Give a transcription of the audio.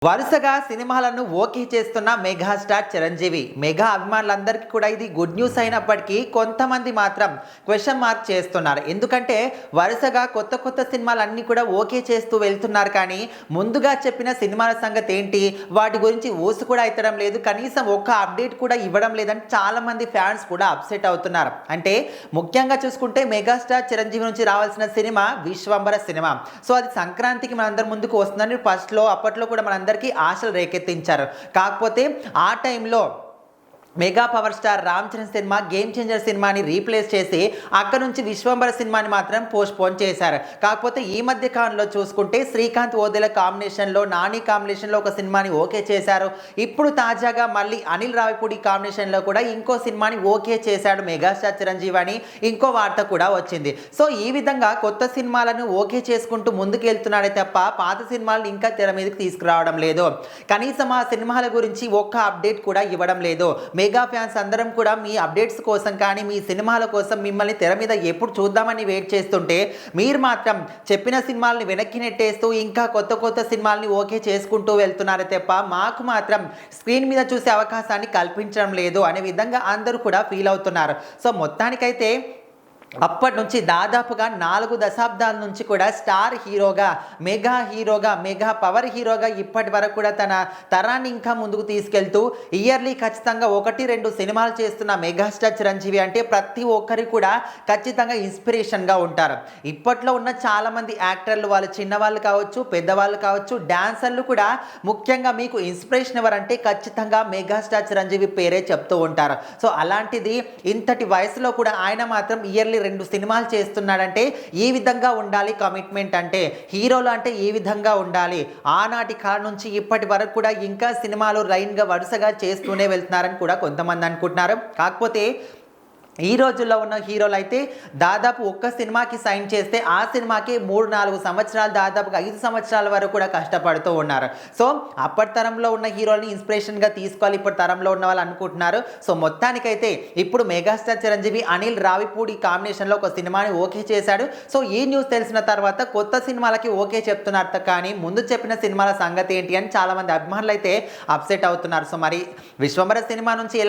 వరుసగా సినిమాలను ఓకే చేస్తున్న మెగాస్టార్ చిరంజీవి. మెగా అభిమానులందరికీ కూడా ఇది గుడ్ న్యూస్ అయినప్పటికీ కొంతమంది మాత్రం క్వశ్చన్ మార్క్ చేస్తున్నారు. ఎందుకంటే వరుసగా కొత్త సినిమాలన్నీ కూడా ఓకే చేస్తూ వెళ్తున్నారు, కానీ ముందుగా చెప్పిన సినిమాల సంగతి ఏంటి, వాటి గురించి ఊసు కూడా ఎత్తడం లేదు, కనీసం ఒక్క అప్డేట్ కూడా ఇవ్వడం లేదని చాలామంది ఫ్యాన్స్ కూడా అప్సెట్ అవుతున్నారు. అంటే ముఖ్యంగా చూసుకుంటే మెగాస్టార్ చిరంజీవి నుంచి రావాల్సిన సినిమా విశ్వంబర సినిమా. సో అది సంక్రాంతికి మనందరి ముందుకు వస్తుందని అప్పట్లో కూడా మనందరికీ ఆశలు రేకెత్తించారు. కాకపోతే ఆ టైంలో mega power star Ram Charan cinema game changer సినిమాని రీప్లేస్ చేసి అక్కడ నుంచి విశ్వంబర సినిమాని మాత్రం పోస్ట్పోన్ చేశారు. కాకపోతే ఈ మధ్య కాలంలో చూసుకుంటే శ్రీకాంత్ ఓదెల కాంబినేషన్లో, నాని కాంబినేషన్లో ఒక సినిమాని ఓకే చేశారు. ఇప్పుడు తాజాగా మళ్ళీ అనిల్ రావిపూడి కాంబినేషన్లో కూడా ఇంకో సినిమాని ఓకే చేశాడు మెగాస్టార్ చిరంజీవి అని ఇంకో వార్త కూడా వచ్చింది. సో ఈ విధంగా కొత్త సినిమాలను ఓకే చేసుకుంటూ ముందుకు వెళ్తున్నాడే తప్ప పాత సినిమాలను ఇంకా తెర మీదకి తీసుకురావడం లేదు. కనీసం ఆ సినిమాల గురించి ఒక్క అప్డేట్ కూడా ఇవ్వడం లేదు. మెగా ఫ్యాన్స్ అందరం కూడా మీ అప్డేట్స్ కోసం కానీ మీ సినిమాల కోసం మిమ్మల్ని తెర మీద ఎప్పుడు చూద్దామని వెయిట్ చేస్తుంటే మీరు మాత్రం చెప్పిన సినిమాలని వెనక్కి నెట్టేస్తూ ఇంకా కొత్త సినిమాలని ఓకే చేసుకుంటూ వెళ్తున్నారు తప్ప మాకు మాత్రం స్క్రీన్ మీద చూసే అవకాశాన్ని కల్పించడం లేదు అనే విధంగా అందరూ కూడా ఫీల్ అవుతున్నారు. సో మొత్తానికైతే అప్పటి నుంచి దాదాపుగా 4 దశాబ్దాల నుంచి కూడా స్టార్ హీరోగా, మెగా పవర్ హీరోగా ఇప్పటి వరకు కూడా తన తరాన్ని ఇంకా ముందుకు తీసుకెళ్తూ ఇయర్లీ ఖచ్చితంగా 1-2 సినిమాలు చేస్తున్న మెగాస్టార్ చిరంజీవి అంటే ప్రతి ఒక్కరి కూడా ఖచ్చితంగా ఇన్స్పిరేషన్గా ఉంటారు. ఇప్పట్లో ఉన్న చాలామంది యాక్టర్లు, వాళ్ళు చిన్నవాళ్ళు కావచ్చు, పెద్దవాళ్ళు కావచ్చు, డాన్సర్లు కూడా ముఖ్యంగా మీకు ఇన్స్పిరేషన్ ఎవరంటే ఖచ్చితంగా మెగాస్టార్ చిరంజీవి పేరే చెప్తూ ఉంటారు. సో అలాంటిది ఇంతటి వయసులో కూడా ఆయన మాత్రం ఇయర్లీ 2 సినిమాలు చేస్తున్నాడంటే ఈ విధంగా ఉండాలి కమిట్మెంట్ అంటే, హీరోలు అంటే ఈ విధంగా ఉండాలి. ఆనాటి కాలం నుంచి ఇప్పటి వరకు కూడా ఇంకా సినిమాలు లైన్గా వరుసగా చేస్తూనే వెళ్తున్నారని కూడా కొంతమంది అనుకుంటున్నారు. కాకపోతే ఈ రోజుల్లో ఉన్న హీరోలు అయితే దాదాపు ఒక్క సినిమాకి సైన్ చేస్తే ఆ సినిమాకి 3-4 సంవత్సరాలు, దాదాపుగా 5 సంవత్సరాల వరకు కూడా కష్టపడుతూ ఉన్నారు. సో అప్పటి తరంలో ఉన్న హీరోల్ని ఇన్స్పిరేషన్గా తీసుకోవాలి ఇప్పటి తరంలో ఉన్న వాళ్ళు అనుకుంటున్నారు. సో మొత్తానికైతే ఇప్పుడు మెగాస్టార్ చిరంజీవి అనిల్ రావిపూడి కాంబినేషన్లో ఒక సినిమాని ఓకే చేశాడు. సో ఈ న్యూస్ తెలిసిన తర్వాత కొత్త సినిమాలకి ఓకే చెప్తున్నారు, కానీ ముందు చెప్పిన సినిమాల సంగతి ఏంటి అని చాలామంది అభిమానులు అయితే అప్సెట్ అవుతున్నారు. సో మరి విశ్వంబర సినిమా నుంచి ఎలా